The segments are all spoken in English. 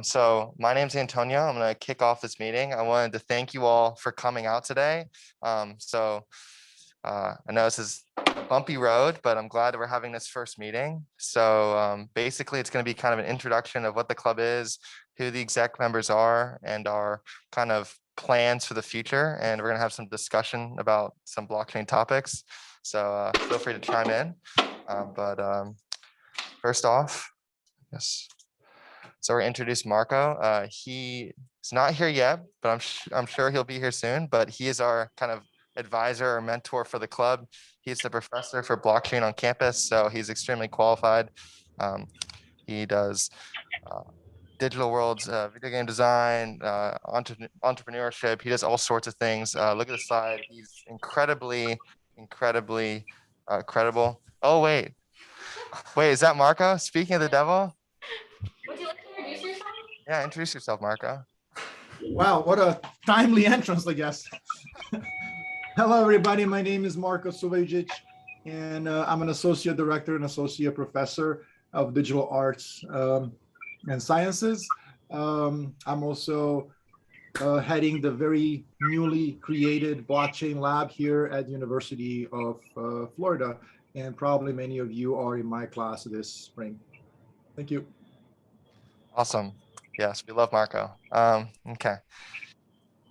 So my name's Antonio. I'm going to kick off this meeting. I wanted to thank you all for coming out today. I know this is a bumpy road, but I'm glad that we're having this first meeting. So basically, it's going to be kind of an introduction of what the club is, who the exec members are, and our kind of plans for the future. And we're going to have some discussion about some blockchain topics. So feel free to chime in. First off, yes. So we're introduce Marco. He is not here yet, but I'm sure he'll be here soon. But he is our kind of advisor or mentor for the club. He's the professor for blockchain on campus, so he's extremely qualified. He does digital worlds, video game design, entrepreneurship. He does all sorts of things. Look at the slide. He's incredibly credible. Oh, wait, is that Marco? Speaking of the devil? Would you like to introduce yourself? Yeah, introduce yourself, Marco. Wow, what a timely entrance, I guess. Hello, everybody. My name is Marko Suvejic, and I'm an associate director and associate professor of digital arts and sciences. I'm also heading the very newly created blockchain lab here at the University of Florida, and probably many of you are in my class this spring. Thank you. Awesome. Yes, we love Marco. Okay.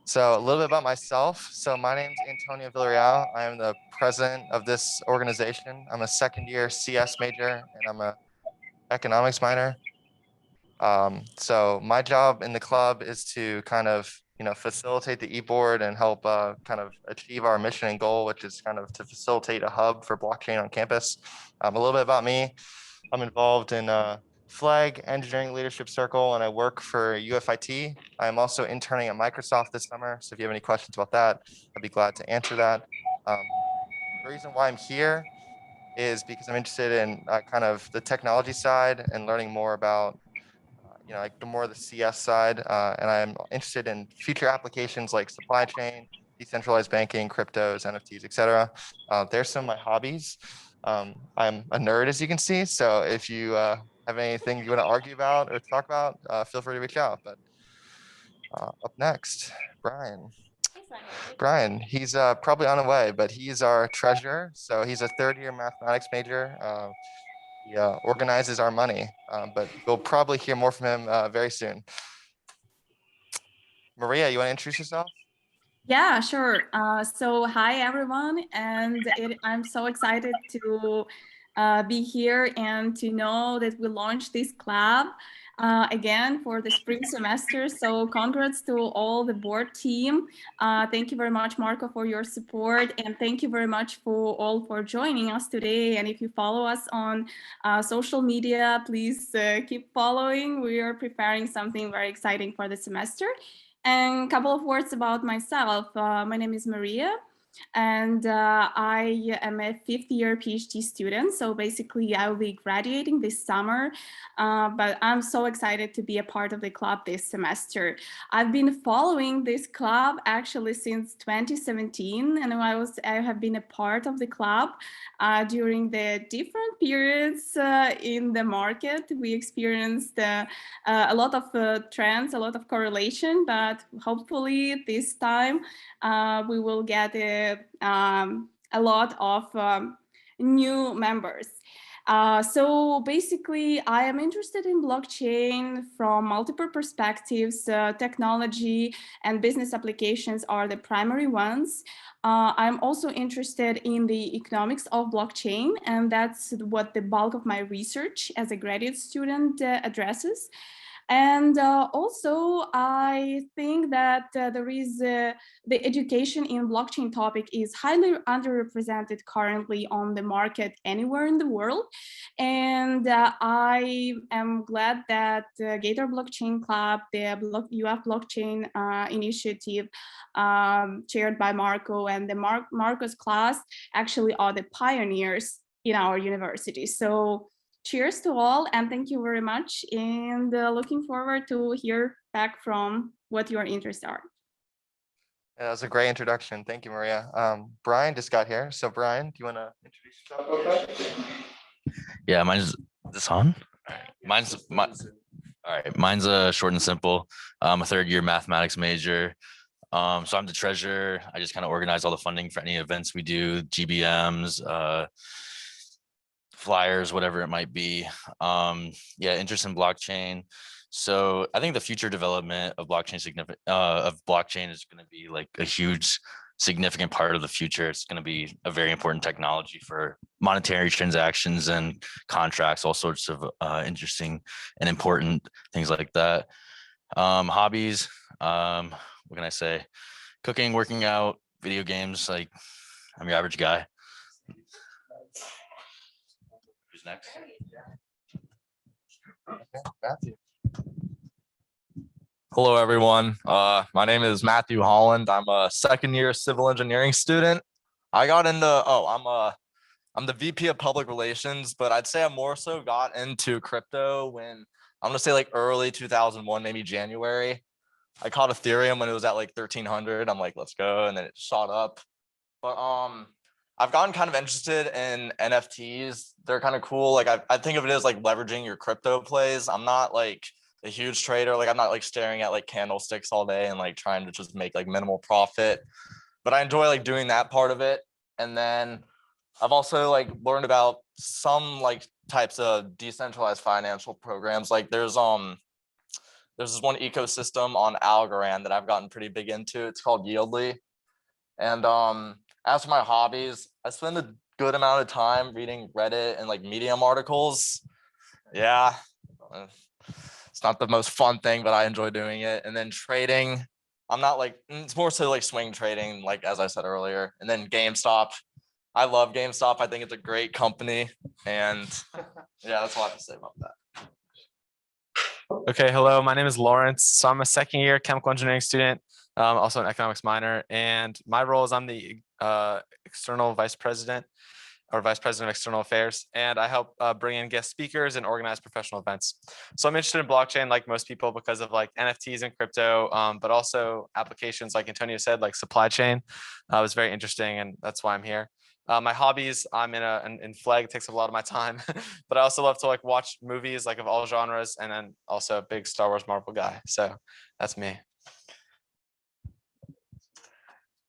So a little bit about myself. So my name is Antonio Villarreal. I am the president of this organization. I'm a second year CS major and I'm a economics minor. So my job in the club is to kind of, facilitate the e-board and help kind of achieve our mission and goal, which is kind of to facilitate a hub for blockchain on campus. A little bit about me. I'm involved in FLAG Engineering Leadership Circle, and I work for UFIT. I'm also interning at Microsoft this summer, so if you have any questions about that, I'd be glad to answer that. The reason why I'm here is because I'm interested in kind of the technology side and learning more about, like the more the CS side, and I'm interested in future applications like supply chain, decentralized banking, cryptos, NFTs, etc. There's some of my hobbies. I'm a nerd, as you can see, so if you have anything you want to argue about or talk about, feel free to reach out. But up next, Brian. Brian, he's probably on the way, but he's our treasurer. So he's a third-year mathematics major. He organizes our money, but we'll probably hear more from him very soon. Maria, you want to introduce yourself? Yeah, sure. So hi, everyone. And I'm so excited to be here and to know that we launched this club again for the spring semester. So congrats to all the board team. Thank you very much, Marco, for your support. And thank you very much for joining us today. And if you follow us on social media, please keep following. We are preparing something very exciting for the semester. And a couple of words about myself. My name is Maria, and I am a fifth-year PhD student. So basically, I will be graduating this summer, but I'm so excited to be a part of the club this semester. I've been following this club actually since 2017, and I have been a part of the club during the different periods in the market. We experienced a lot of trends, a lot of correlation, but hopefully this time we will get a lot of new members. So basically, I am interested in blockchain from multiple perspectives. Technology and business applications are the primary ones. I'm also interested in the economics of blockchain, and that's what the bulk of my research as a graduate student addresses. And also, I think that the education in blockchain topic is highly underrepresented currently on the market anywhere in the world. And I am glad that Gator Blockchain Club, the UF Blockchain initiative chaired by Marco, and the Marco's class actually are the pioneers in our university. So cheers to all, and thank you very much, and looking forward to hear back from what your interests are. Yeah, that was a great introduction. Thank you, Maria. Brian just got here. So Brian, do you want to introduce yourself? Okay. Yeah, mine's this on? All right, mine's short and simple. I'm a third-year mathematics major. So I'm the treasurer. I just kind of organize all the funding for any events we do, GBMs, flyers, whatever it might be. Yeah, interest in blockchain. So I think the future development of blockchain is going to be like a huge, significant part of the future. It's going to be a very important technology for monetary transactions and contracts, all sorts of interesting and important things like that. Hobbies, what can I say? Cooking, working out, video games. Like I'm your average guy. Who's next? Matthew. Hello, everyone. My name is Matthew Holland. I'm a second-year civil engineering student. I got into, I'm the VP of Public Relations, but I'd say I more so got into crypto when, I'm gonna say like early 2001, maybe January. I caught Ethereum when it was at like 1,300. I'm like, let's go, and then it shot up. But I've gotten kind of interested in NFTs. They're kind of cool. Like I think of it as like leveraging your crypto plays. I'm not like a huge trader. Like I'm not like staring at like candlesticks all day and like trying to just make like minimal profit. But I enjoy like doing that part of it. And then I've also like learned about some like types of decentralized financial programs. Like there's this one ecosystem on Algorand that I've gotten pretty big into. It's called Yieldly. And as for my hobbies, I spend a good amount of time reading Reddit and like Medium articles. Yeah, it's not the most fun thing, but I enjoy doing it. And then trading, I'm not like, it's more so like swing trading, like as I said earlier. And then GameStop. I love GameStop. I think it's a great company. And yeah, that's all I have to say about that. Okay, hello, my name is Lawrence. So I'm a second year chemical engineering student, also an economics minor. And my role is I'm the external vice president or vice president of external affairs. And I help bring in guest speakers and organize professional events. So I'm interested in blockchain like most people because of like NFTs and crypto, but also applications like Antonio said, like supply chain was very interesting. And that's why I'm here. My hobbies, I'm in flag, it takes up a lot of my time, but I also love to like watch movies like of all genres, and then also a big Star Wars Marvel guy. So that's me.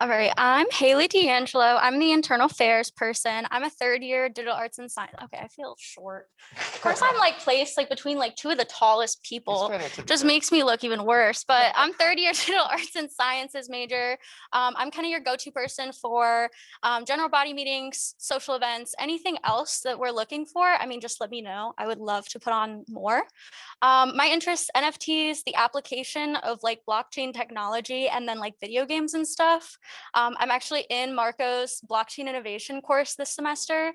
All right, I'm Haley D'Angelo. I'm the internal affairs person. I'm a third year digital arts and science. Okay, I feel short. Of course, I'm like placed like between like two of the tallest people. Just makes me look even worse. But I'm third year digital arts and sciences major. I'm kind of your go-to person for general body meetings, social events, anything else that we're looking for. I mean, just let me know. I would love to put on more. My interests, NFTs, the application of like blockchain technology, and then like video games and stuff. I'm actually in Marco's blockchain innovation course this semester,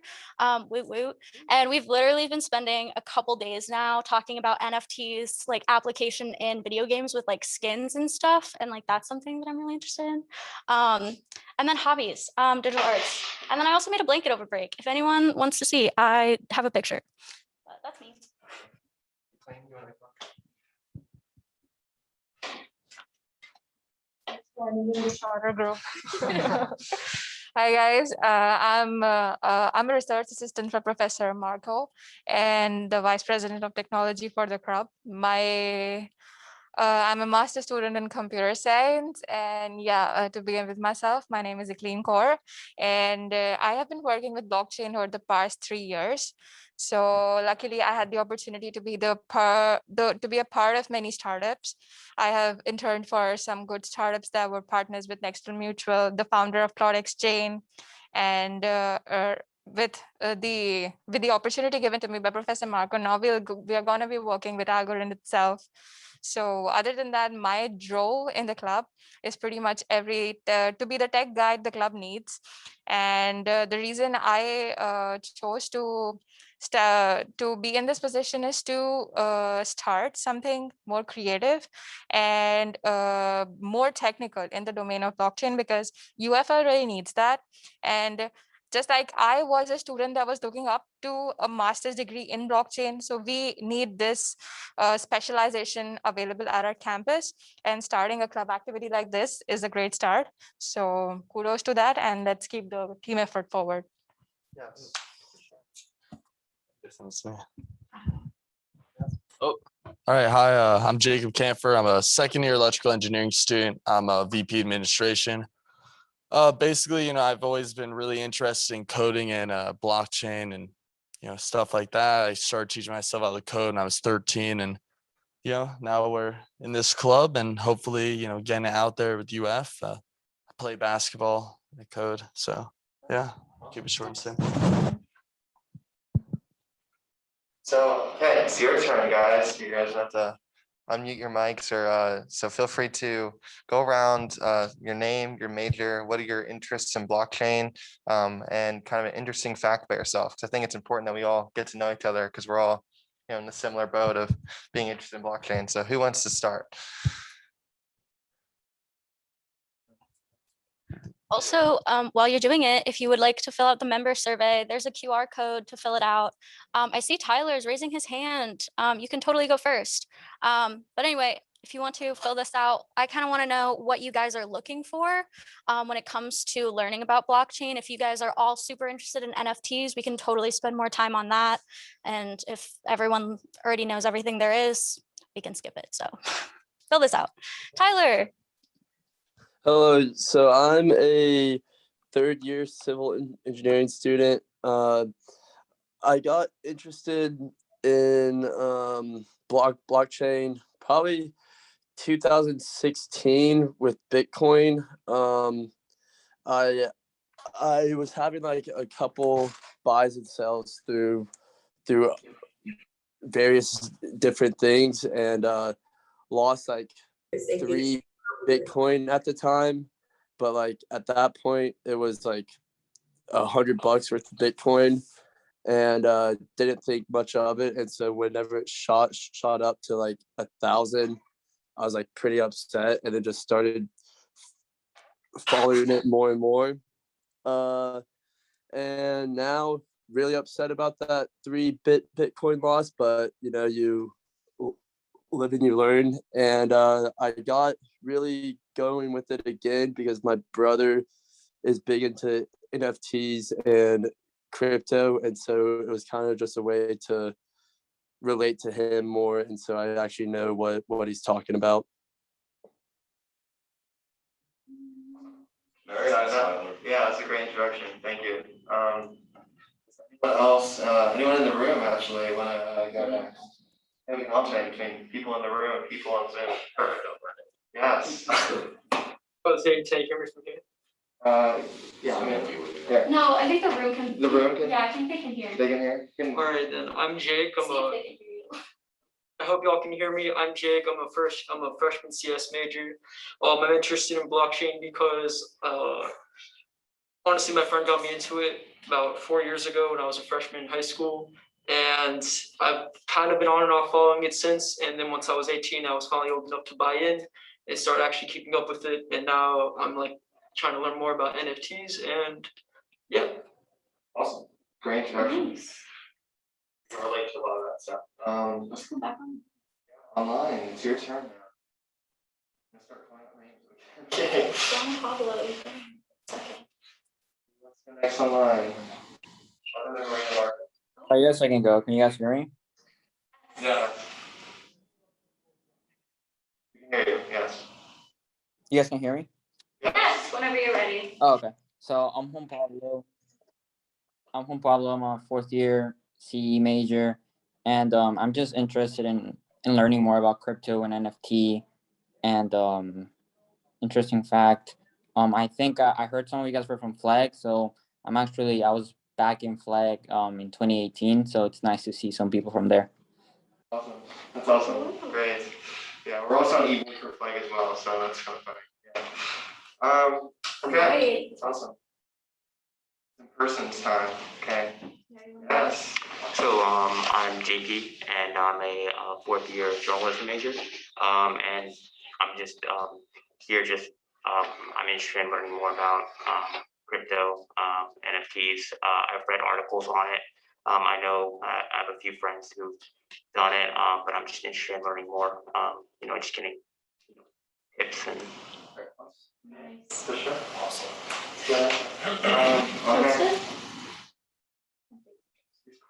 woot woot. And we've literally been spending a couple days now talking about NFTs, like application in video games with like skins and stuff. And like, that's something that I'm really interested in. And then hobbies, digital arts. And then I also made a blanket over break. If anyone wants to see, I have a picture. But that's me. Shorter group. Hi guys, I'm a research assistant for Professor Marco and the vice president of technology for the club. I'm a master student in computer science, and yeah, to begin with myself, my name is Clean Core, and I have been working with blockchain over the past 3 years. So luckily, I had the opportunity to be to be a part of many startups. I have interned for some good startups that were partners with Nextel Mutual, the founder of Cloud Exchange, and with the opportunity given to me by Professor Marco, now we are going to be working with Algorand itself. So other than that, my role in the club is pretty much to be the tech guide the club needs. And the reason I chose to be in this position is to start something more creative and more technical in the domain of blockchain, because UFL really needs that. And just like I was a student that was looking up to a master's degree in blockchain, so we need this specialization available at our campus, and starting a club activity like this is a great start. So kudos to that, and let's keep the team effort forward. Yes. Oh, All right, hi, I'm Jacob Camphor. I'm a second-year electrical engineering student. I'm a VP administration. Basically, I've always been really interested in coding and blockchain and stuff like that. I started teaching myself how to code when I was 13, and now we're in this club and hopefully getting it out there with UF. I play basketball, I code, so yeah, keep it short and simple. So, okay, it's your turn, guys. You guys have to unmute your mics, or so feel free to go around your name, your major, what are your interests in blockchain, and kind of an interesting fact about yourself. Because I think it's important that we all get to know each other because we're all in a similar boat of being interested in blockchain. So who wants to start? Also, while you're doing it, if you would like to fill out the member survey, there's a QR code to fill it out. I see Tyler's raising his hand. You can totally go first. But anyway, if you want to fill this out, I kind of want to know what you guys are looking for when it comes to learning about blockchain. If you guys are all super interested in NFTs, we can totally spend more time on that. And if everyone already knows everything there is, we can skip it. So fill this out. Tyler. Hello, so I'm a third-year civil engineering student. I got interested in blockchain probably 2016 with Bitcoin. I was having like a couple buys and sells through various different things, and lost like 3 Bitcoin at the time, but like at that point it was like $100 worth of Bitcoin, and didn't think much of it. And so whenever it shot up to like 1,000, I was like pretty upset, and then just started following it more and more. And now really upset about that 3 Bitcoin loss, but you live and you learn. And I got really going with it again because my brother is big into NFTs and crypto, and so it was kind of just a way to relate to him more, and so I actually know what he's talking about. Very nice. Yeah, that's a great introduction. Thank you. Anyone else? Anyone in the room actually want to go next? Yeah, we can alternate between people in the room and people on Zoom. Perfect. Yes. Oh, so you take cameras from here? Yeah, I mean, yeah. No, I think the room can. The room can? Yeah, I think they can hear. They can hear? All right, then. I'm Jake. See if they can hear you. I hope y'all can hear me. I'm Jake. I'm a freshman CS major. I'm interested in blockchain because honestly, my friend got me into it about 4 years ago when I was a freshman in high school. And I've kind of been on and off following it since. And then once I was 18, I was finally old enough to buy in and start actually keeping up with it. And now I'm like trying to learn more about NFTs, and yeah. Awesome. Great introduction. Nice. I can relate to a lot of that stuff. Let's come back on. Online, it's your turn now. I'm gonna start calling out names. Okay. John Pablo. Okay. Let's go next online. Other than Maria Larkin. Oh, yes, I can go. Can you guys hear me? Yeah. We can hear you, yes. You guys can hear me? Yes, whenever you're ready. Oh, okay. So I'm Juan Pablo. I'm a fourth year CE major, and I'm just interested in learning more about crypto and NFT. And interesting fact, I think I heard some of you guys were from Flag, so I was back in Flag in 2018, so it's nice to see some people from there. Awesome. That's awesome. Great. Yeah, we're also on evening for Flag as well, so that's kind of funny. Yeah. Okay. Great. That's awesome. In person's time. Okay. Yes. So I'm JP, and I'm a fourth year journalism major. And I'm just here I'm interested in learning more about crypto, NFTs. I've read articles on it. I know I have a few friends who've done it, but I'm just interested in learning more. Just getting tips and. Nice. For sure. Awesome. Yeah. Okay.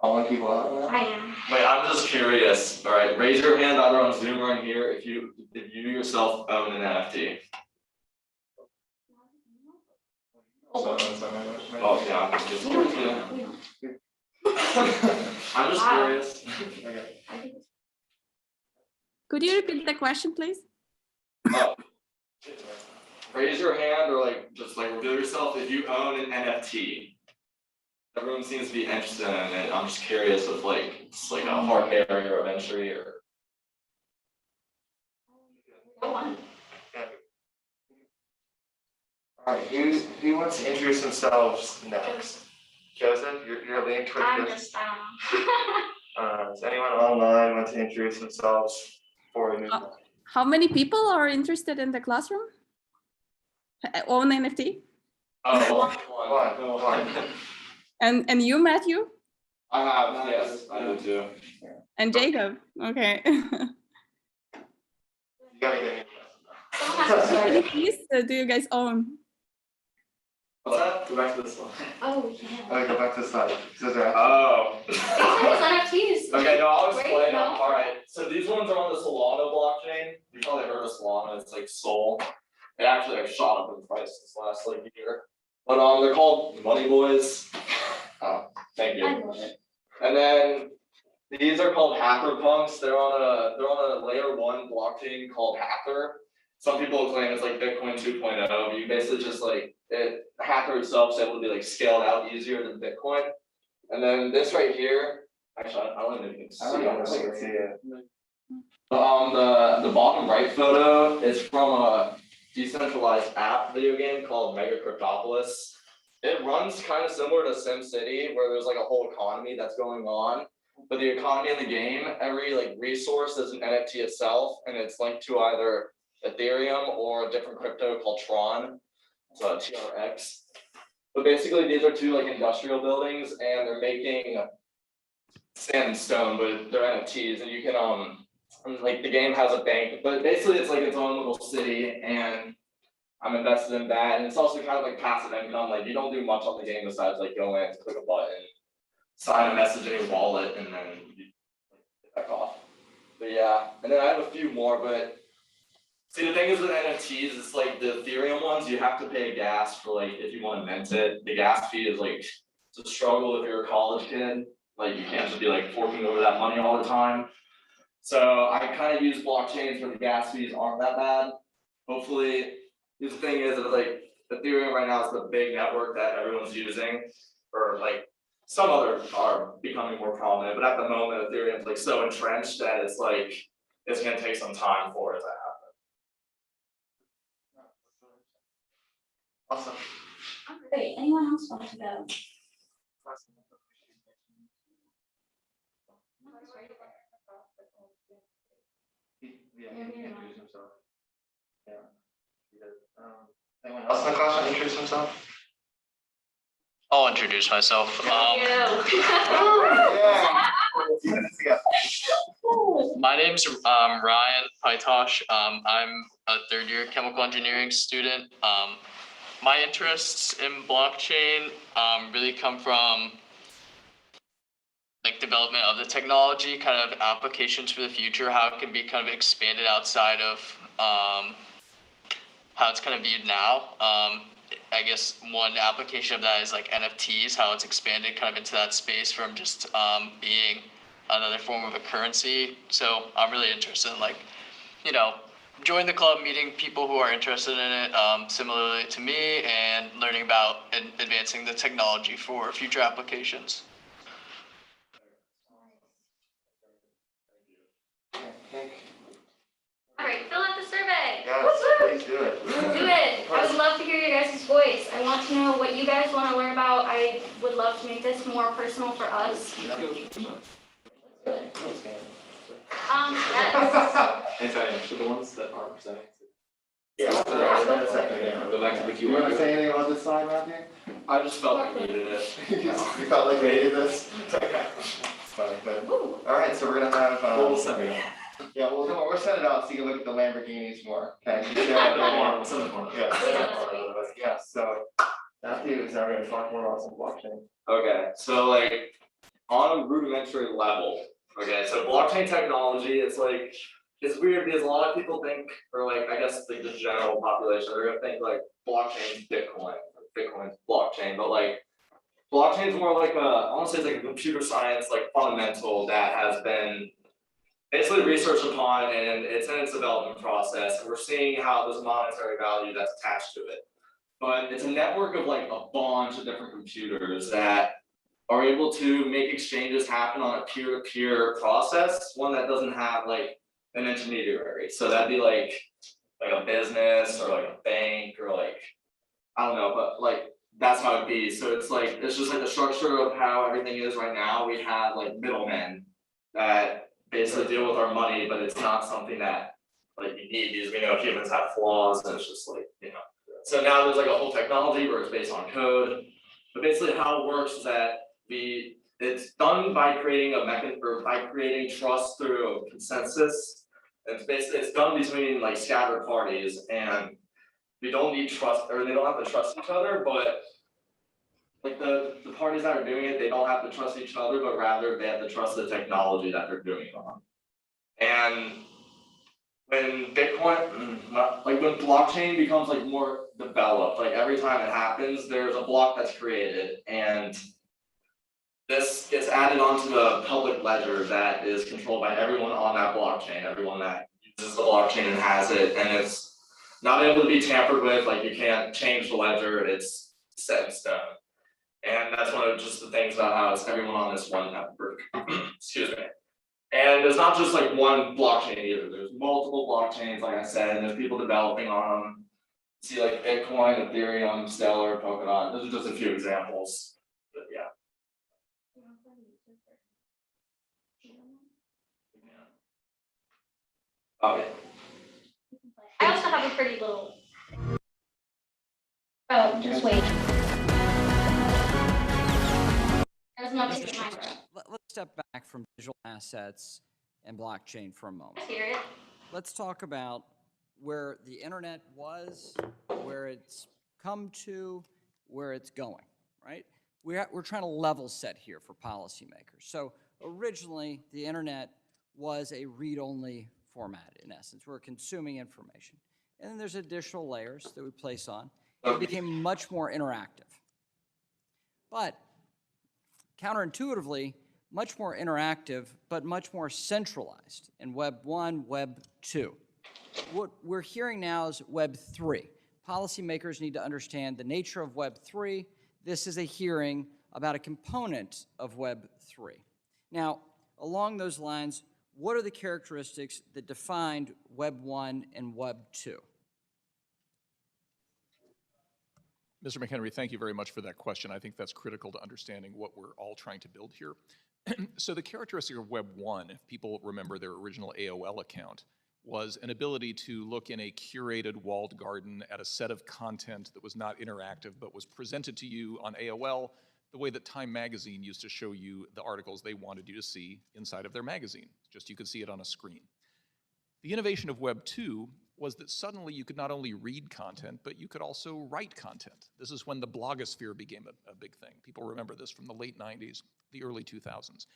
Calling people out? I am. Wait, I'm just curious. All right, raise your hand either on Zoom or in here if you yourself own an NFT. Oh yeah, I'm just curious. I'm just curious. Could you repeat the question, please? Raise your hand or like just like reveal yourself if you own an NFT. Everyone seems to be interested in it. I'm just curious if like it's like a hard barrier of entry or. All right, who wants to introduce themselves next? Joseph, you're leaning towards this. Does anyone online want to introduce themselves before we move on? How many people are interested in the classroom? Own NFT? Oh, one. And you, Matthew? I have, yes, I do too. And Jacob, okay. You gotta get me. How many keys do you guys own? What's that? Go back to this one. Oh, yeah. Okay, go back to the slide. Oh. NFTs. Okay, no, I'll explain. Wait, no. All right, so these ones are on the Solana blockchain. You probably heard of Solana. It's like Sol. It actually like shot up in price this last like year. But they're called Money Boys. Thank you. I love it. And then these are called Hacker Punks. They're on a layer 1 blockchain called Hacker. Some people claim it's like Bitcoin 2.0. But you basically just like Hacker itself is able to be like scaled out easier than Bitcoin. And then this right here, actually I don't even see it. But on the bottom right photo is from a decentralized app video game called Mega Cryptopolis. It runs kind of similar to SimCity, where there's like a whole economy that's going on. But the economy in the game, every like resource is an NFT itself, and it's linked to either Ethereum or a different crypto called Tron, so TRX. But basically, these are two like industrial buildings, and they're making sand and stone, but they're NFTs, and you can like the game has a bank, but basically it's like its own little city, and I'm invested in that, and it's also kind of like passive income. Like you don't do much on the game besides like go in, click a button, sign a message in your wallet, and then you get back off. But yeah, and then I have a few more, but see the thing is with NFTs, it's like the Ethereum ones, you have to pay gas for like if you want to mint it. The gas fee is like it's a struggle if you're a college kid. Like you can't just be like forking over that money all the time. So I kind of use blockchains where the gas fees aren't that bad. Hopefully, the thing is that like Ethereum right now is the big network that everyone's using, or like some others are becoming more prominent, but at the moment Ethereum's like so entrenched that it's like it's gonna take some time for it to happen. Awesome. Great. Anyone else want to go? Anyone else in the class want to introduce himself? I'll introduce myself. My name's Ryan Pytosh. I'm a third-year chemical engineering student. My interests in blockchain really come from like development of the technology, kind of applications for the future, how it can be kind of expanded outside of how it's kind of viewed now. I guess one application of that is like NFTs, how it's expanded kind of into that space from just being another form of a currency. So I'm really interested in like, you know, join the club, meeting people who are interested in it similarly to me, and learning about and advancing the technology for future applications. All right, fill out the survey. Yes, please do it. Do it. I would love to hear your guys' voice. I want to know what you guys want to learn about. I would love to make this more personal for us. Yes. So the ones that are presenting. Yeah. Go back to the You want to say anything about this slide, Matthew? I just felt we needed it. You felt like we needed this? Okay. Funny, but, all right, so we're gonna have. We'll send it out. Yeah, we'll send it out so you can look at the Lamborghinis more. Okay. Yeah. So Matthew is now going to talk more about some blockchain. Okay, so like on a rudimentary level. Okay, so blockchain technology, it's like, it's weird because a lot of people think, or like, I guess like the general population, they're gonna think like blockchain's Bitcoin, Bitcoin's blockchain, but like blockchain is more like I want to say it's like a computer science like fundamental that has been basically researched upon, and it's in its development process, and we're seeing how there's monetary value that's attached to it. But it's a network of like a bunch of different computers that are able to make exchanges happen on a peer-to-peer process, one that doesn't have like an intermediary. So that'd be like a business or like a bank or like, I don't know, but like that's how it'd be. So it's like, it's just like the structure of how everything is right now. We have like middlemen that basically deal with our money, but it's not something that like you need because we know humans have flaws, and it's just like, you know. So now there's like a whole technology where it's based on code, but basically how it works is that it's done by creating a mechanism, or by creating trust through a consensus. It's done between like scattered parties, and we don't need trust, or they don't have to trust each other, but like the parties that are doing it, they don't have to trust each other, but rather they have to trust the technology that they're doing it on. And when Bitcoin, like when blockchain becomes like more developed, like every time it happens, there's a block that's created, and this gets added onto the public ledger that is controlled by everyone on that blockchain, everyone that uses the blockchain and has it, and it's not able to be tampered with. Like you can't change the ledger, it's set in stone. And that's one of just the things about how it's everyone on this one network. Excuse me. And there's not just like one blockchain either. There's multiple blockchains, like I said, and there's people developing on them. See like Bitcoin, Ethereum, Stellar, Polkadot. Those are just a few examples. But yeah. Okay. I also have a pretty little. Oh, just wait. There's nothing behind it. Let's step back from digital assets and blockchain for a moment. Serious? Let's talk about where the internet was, where it's come to, where it's going, right? We're trying to level set here for policymakers. So originally, the internet was a read-only format, in essence. We're consuming information. And then there's additional layers that we place on. It became much more interactive. But counterintuitively, much more interactive, but much more centralized in Web 1, Web 2. What we're hearing now is Web 3. Policymakers need to understand the nature of Web 3. This is a hearing about a component of Web 3. Now, along those lines, what are the characteristics that defined Web 1 and Web 2? Mr. McHenry, thank you very much for that question. I think that's critical to understanding what we're all trying to build here. So the characteristic of Web 1, if people remember their original AOL account, was an ability to look in a curated walled garden at a set of content that was not interactive, but was presented to you on AOL the way that Time Magazine used to show you the articles they wanted you to see inside of their magazine. Just you could see it on a screen. The innovation of Web 2 was that suddenly you could not only read content, but you could also write content. This is when the blogosphere became a big thing. People remember this from the late 90s, the early 2000s.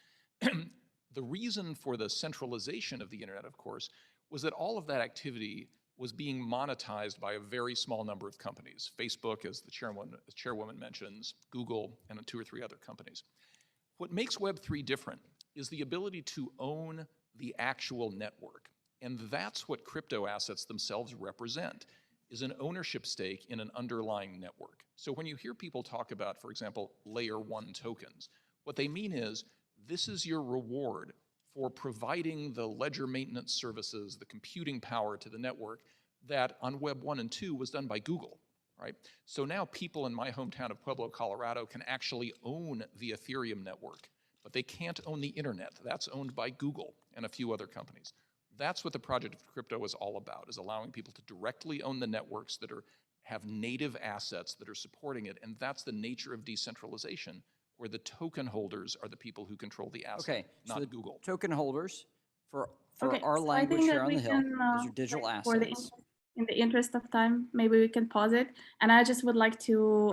The reason for the centralization of the internet, of course, was that all of that activity was being monetized by a very small number of companies. Facebook, as the chairwoman mentions, Google, and 2 or 3 other companies. What makes Web 3 different is the ability to own the actual network. And that's what crypto assets themselves represent, is an ownership stake in an underlying network. So when you hear people talk about, for example, layer 1 tokens, what they mean is this is your reward for providing the ledger maintenance services, the computing power to the network that on Web 1 and 2 was done by Google, right? So now people in my hometown of Pueblo, Colorado can actually own the Ethereum network, but they can't own the internet. That's owned by Google and a few other companies. That's what the project of crypto is all about, is allowing people to directly own the networks that have native assets that are supporting it, and that's the nature of decentralization, where the token holders are the people who control the asset, not so Google. Token holders, for Okay, our so language here on the Hill, can, those are digital like, assets. In the interest of time, maybe we can pause it. And I just would like to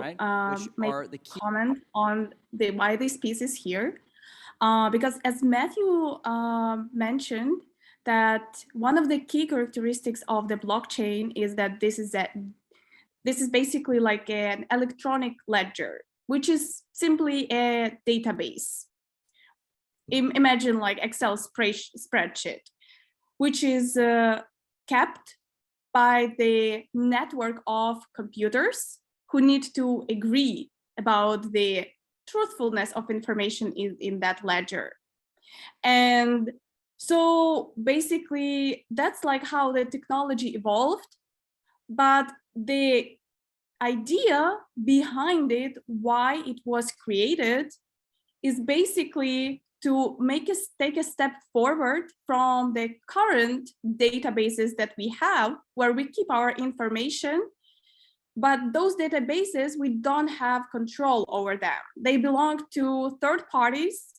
make are a comment on why this piece is here. Because as Matthew mentioned, that one of the key characteristics of the blockchain is that this is basically like an electronic ledger, which is simply a database. Imagine like Excel spreadsheet, which is kept by the network of computers who need to agree about the truthfulness of information in that ledger. And so basically that's like how the technology evolved, but the idea behind it, why it was created, is basically to take a step forward from the current databases that we have, where we keep our information, but those databases, we don't have control over them. They belong to third parties,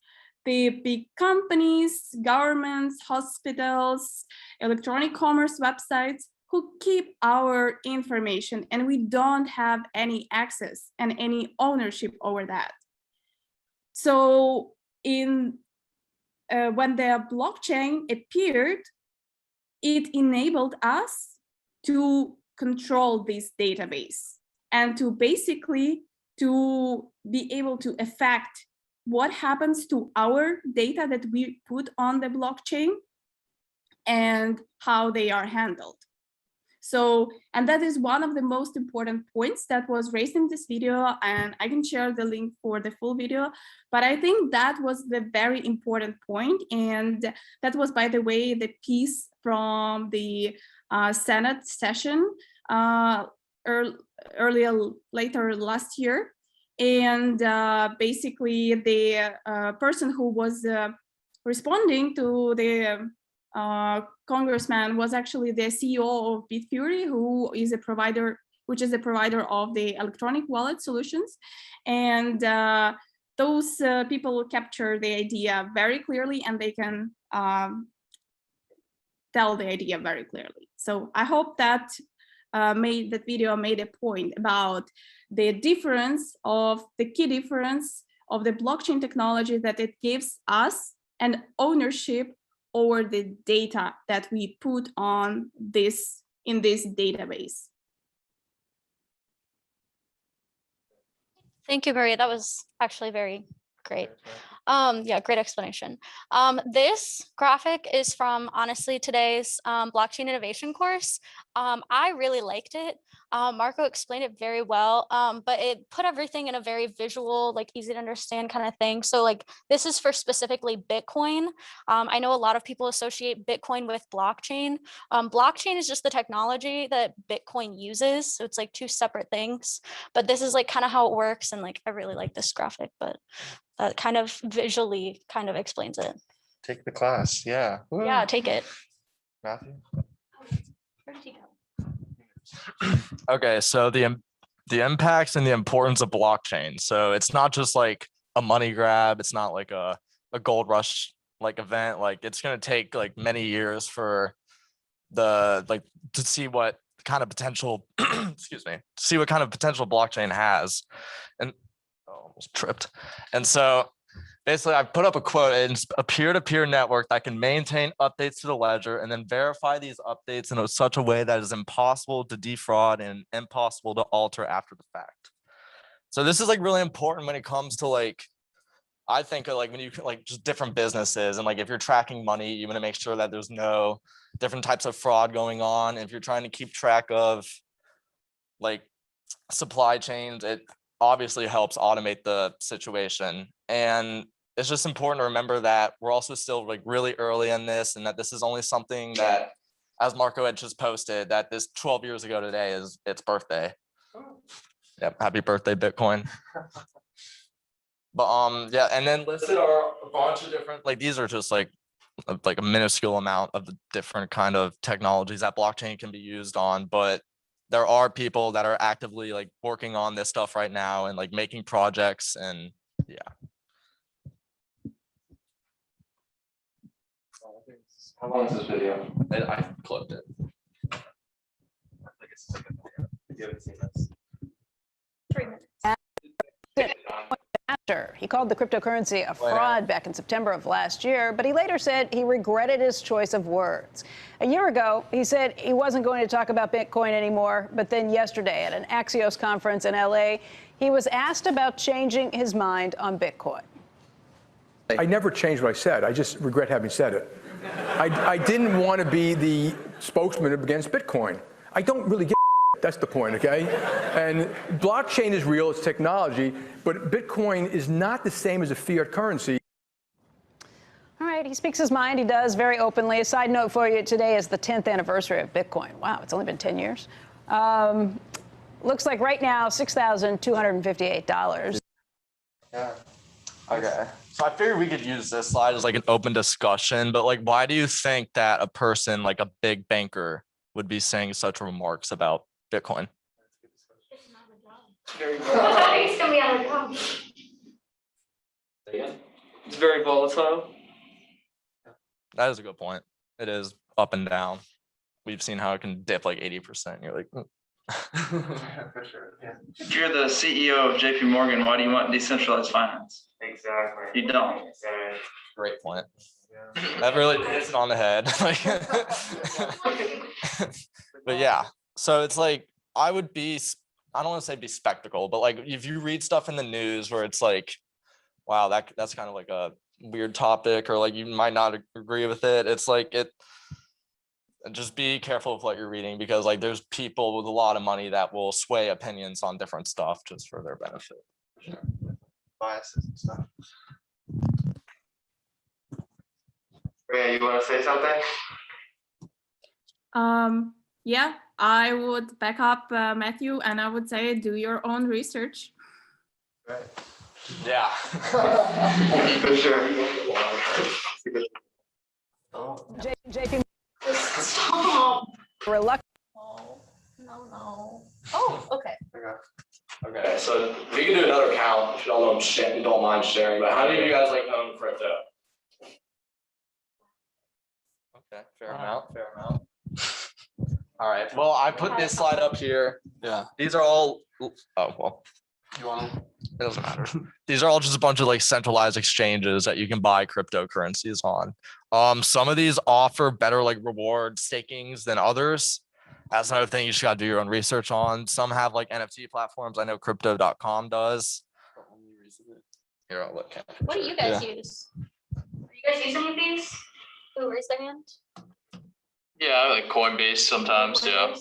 the big companies, governments, hospitals, electronic commerce websites, who keep our information, and we don't have any access and any ownership over that. So when the blockchain appeared, it enabled us to control this database and to basically to be able to affect what happens to our data that we put on the blockchain and how they are handled. So, and that is one of the most important points that was raised in this video, and I can share the link for the full video, but I think that was the very important point, and that was, by the way, the piece from the Senate session later last year. And basically the person who was responding to the congressman was actually the CEO of Bitfury, who is a provider, of the electronic wallet solutions. And those people capture the idea very clearly, and they can tell the idea very clearly. So I hope that that video made a point about the difference of the key difference of the blockchain technology, that it gives us an ownership over the data that we put on this in this database. Thank you, Maria. That was actually very great. Yeah, great explanation. This graphic is from, honestly, today's blockchain innovation course. I really liked it. Marco explained it very well, but it put everything in a very visual, like easy to understand kind of thing. So like this is for specifically Bitcoin. I know a lot of people associate Bitcoin with blockchain. Blockchain is just the technology that Bitcoin uses. So it's like two separate things, but this is like kind of how it works. And like, I really like this graphic, but that kind of visually kind of explains it. Take the class. Yeah. Woo. Yeah, take it. Matthew. Where did he go? Okay, so the impacts and the importance of blockchain. So it's not just like a money grab. It's not like a gold rush like event. Like it's going to take like many years for to see what kind of potential excuse me, see what kind of potential blockchain has. And almost tripped. And so basically I've put up a quote. It's a peer-to-peer network that can maintain updates to the ledger and then verify these updates in such a way that is impossible to defraud and impossible to alter after the fact. So this is like really important when it comes to like, I think like when you like just different businesses, and like if you're tracking money, you want to make sure that there's no different types of fraud going on. If you're trying to keep track of like supply chains, it obviously helps automate the situation. And it's just important to remember that we're also still like really early in this, and that this is only something that, as Marco had just posted, that this 12 years ago today is its birthday. Yep, happy birthday, Bitcoin. But yeah, and then listed are a bunch of different, like these are just like a minuscule amount of the different kind of technologies that blockchain can be used on, but there are people that are actively like working on this stuff right now and like making projects, and yeah. How long is this video? I clipped it. I think it's like you haven't seen this. 3 minutes. Sure. He called the cryptocurrency a fraud back in September of last year, but he later said he regretted his choice of words. A year ago, he said he wasn't going to talk about Bitcoin anymore, but then yesterday at an Axios conference in LA, he was asked about changing his mind on Bitcoin. I never changed what I said. I just regret having said it. I didn't want to be the spokesman against Bitcoin. I don't really get that's the point, okay? And blockchain is real, it's technology, but Bitcoin is not the same as a fiat currency. All right, he speaks his mind. He does very openly. A side note for you, today is the 10th anniversary of Bitcoin. Wow, it's only been 10 years. Looks like right now, $6,258. Yeah. Okay. So I figured we could use this slide as like an open discussion, but like, why do you think that a person like a big banker would be saying such remarks about Bitcoin? It's very volatile. That is a good point. It is up and down. We've seen how it can dip like 80%. You're like, For sure. Yeah. If you're the CEO of JP Morgan, why do you want decentralized finance? Exactly. You don't. great point. That really hits it on the head. But yeah, so it's like, I don't want to say be spectacle, but like if you read stuff in the news where it's like, wow, that's kind of like a weird topic, or like you might not agree with it. It's like just be careful with what you're reading, because like there's people with a lot of money that will sway opinions on different stuff just for their benefit. Sure. Biases and stuff. Rhea, you want to say something? Yeah, I would back up Matthew, and I would say do your own research. Right. Yeah. For sure. JP. Stop. Reluctant. No. Oh, okay. Okay, so we can do another count if you don't mind sharing, but how many of you guys like own crypto? Okay, fair amount. All right, well, I put this slide up here. Yeah. These are all, oh, well, you want to, it doesn't matter. These are all just a bunch of like centralized exchanges that you can buy cryptocurrencies on. Some of these offer better like reward stakings than others. That's another thing you just gotta do your own research on. Some have like NFT platforms. I know crypto.com does. Here, I'll look. What do you guys use? Do you guys use any of these? Who raised their hand? Yeah, I like Coinbase sometimes. Yeah.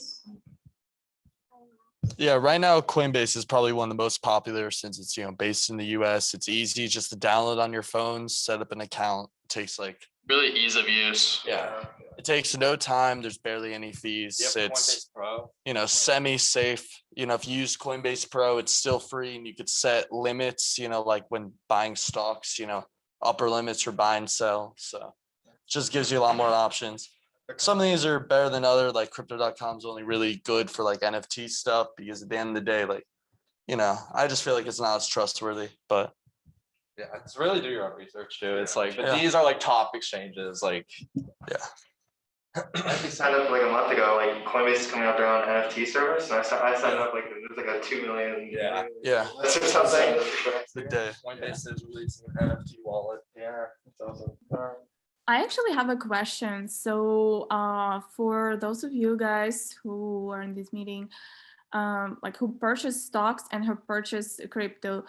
Yeah, right now Coinbase is probably one of the most popular since it's, based in the US. It's easy just to download on your phone, set up an account. It takes like really ease of use. Yeah. It takes no time. There's barely any fees. It's Pro. Semi-safe. If you use Coinbase Pro, it's still free, and you could set limits, like when buying stocks, upper limits for buy and sell. So it just gives you a lot more options. Some of these are better than other, like crypto.com is only really good for like NFT stuff, because at the end of the day, like, I just feel like it's not as trustworthy, but yeah, it's really do your own research too. It's like, but these are like top exchanges, like, yeah. I actually signed up like a month ago. Like Coinbase is coming out their own NFT service, and I signed up like there's like a 2 million. Yeah. That's or something. Good day. Coinbase is releasing an NFT wallet. Yeah, that's awesome. I actually have a question. So for those of you guys who are in this meeting, like who purchase stocks and who purchase crypto,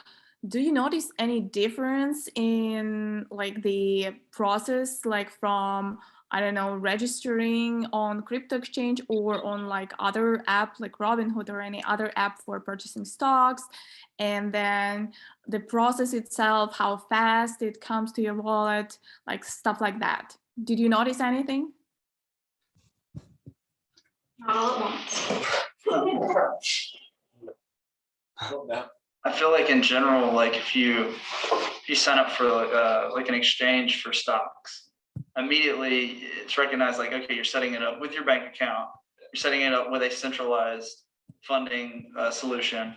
do you notice any difference in like the process, like from, I don't know, registering on crypto exchange or on like other app like Robinhood or any other app for purchasing stocks? And then the process itself, how fast it comes to your wallet, like stuff like that. Did you notice anything? I feel like in general, like if you sign up for like an exchange for stocks, immediately it's recognized like, okay, you're setting it up with your bank account, you're setting it up with a centralized funding solution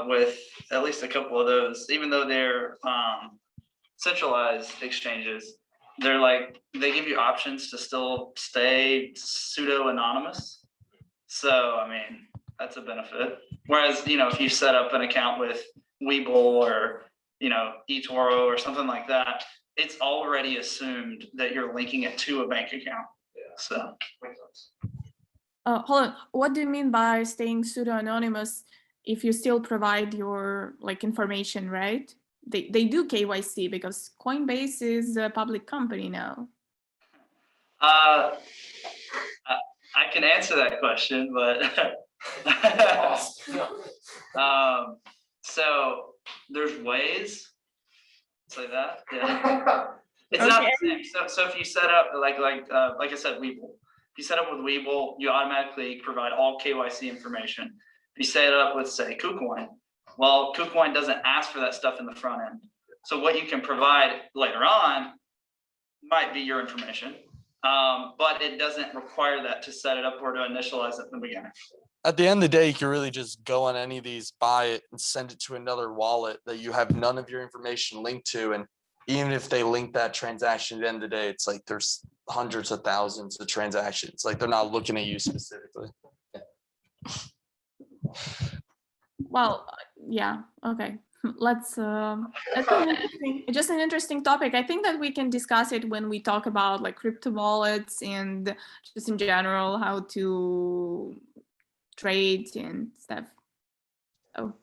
with at least a couple of those. Even though they're centralized exchanges, they're like, they give you options to still stay pseudo anonymous. So I mean, that's a benefit. Whereas, if you set up an account with Webull or, eToro or something like that, it's already assumed that you're linking it to a bank account. So. Hold on. What do you mean by staying pseudo-anonymous if you still provide your information, right? They do KYC because Coinbase is a public company now. I can answer that question, but so there's ways. Say that. Yeah. It's not the same. So if you set up like I said, Webull. If you set up with Webull, you automatically provide all KYC information. If you set it up with, say, KuCoin, well, KuCoin doesn't ask for that stuff in the front end. So what you can provide later on might be your information, but it doesn't require that to set it up or to initialize it in the beginning. At the end of the day, you can really just go on any of these, buy it, and send it to another wallet that you have none of your information linked to. And even if they link that transaction at the end of the day, it's like there's hundreds of thousands of transactions. Like they're not looking at you specifically. Well, yeah, okay. That's just an interesting topic. I think that we can discuss it when we talk about like crypto wallets and just in general how to trade and stuff. Oh.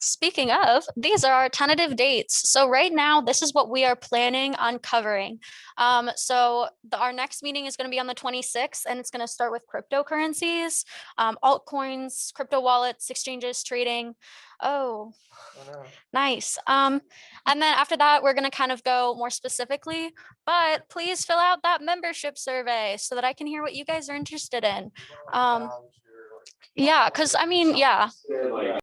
Speaking of, these are our tentative dates. So right now, this is what we are planning on covering. Our next meeting is going to be on the 26th, and it's going to start with cryptocurrencies, altcoins, crypto wallets, exchanges, trading. Oh, nice. And then after that, we're going to kind of go more specifically, but please fill out that membership survey so that I can hear what you guys are interested in. Yeah, because I mean, yeah.